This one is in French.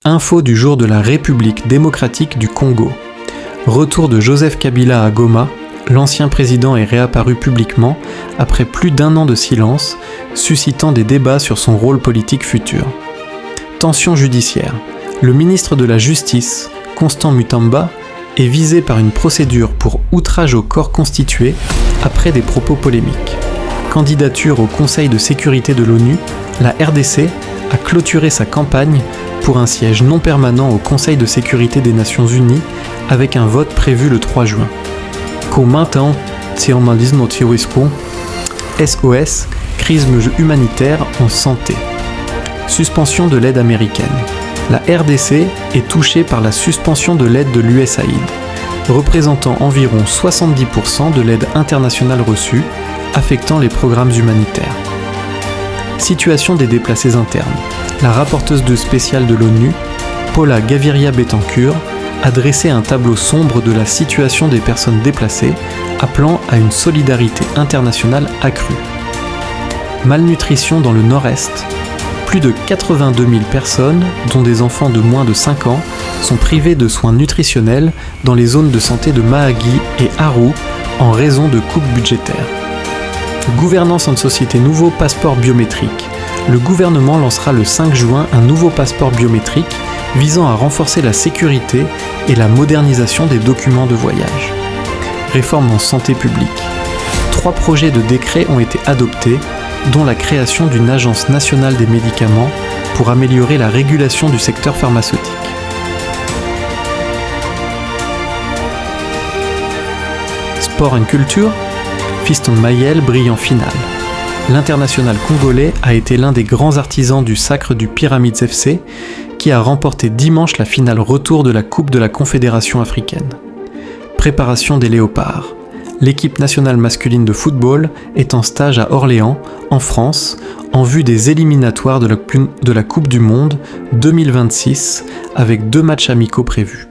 Info du jour de la République démocratique du Congo. Retour de Joseph Kabila à Goma, l'ancien président est réapparu publiquement après plus d'un an de silence, suscitant des débats sur son rôle politique futur. Tension judiciaire. Le ministre de la Justice, Constant Mutamba, est visé par une procédure pour outrage au corps constitué après des propos polémiques. Candidature au Conseil de sécurité de l'ONU, la RDC a clôturé sa campagne pour un siège non permanent au Conseil de sécurité des Nations Unies avec un vote prévu le 3 juin. Comintão Tiamalismo Tiwispo, SOS, crise humanitaire en santé. Suspension de l'aide américaine. La RDC est touchée par la suspension de l'aide de l'USAID, représentant environ 70% de l'aide internationale reçue, affectant les programmes humanitaires. Situation des déplacés internes. La rapporteuse spéciale de l'ONU, Paula Gaviria-Betancur, a dressé un tableau sombre de la situation des personnes déplacées, appelant à une solidarité internationale accrue. Malnutrition dans le Nord-Est. Plus de 82 000 personnes, dont des enfants de moins de 5 ans, sont privées de soins nutritionnels dans les zones de santé de Mahagi et Aru en raison de coupes budgétaires. Gouvernance en société, nouveau passeport biométrique. Le gouvernement lancera le 5 juin un nouveau passeport biométrique visant à renforcer la sécurité et la modernisation des documents de voyage. Réforme en santé publique. 3 projets de décret ont été adoptés, dont la création d'une agence nationale des médicaments pour améliorer la régulation du secteur pharmaceutique. Sport et culture. Fiston Mayel brille en finale. L'international congolais a été l'un des grands artisans du sacre du Pyramids FC, qui a remporté dimanche la finale retour de la Coupe de la Confédération africaine. Préparation des Léopards. L'équipe nationale masculine de football est en stage à Orléans, en France, en vue des éliminatoires de la Coupe du Monde 2026, avec 2 matchs amicaux prévus.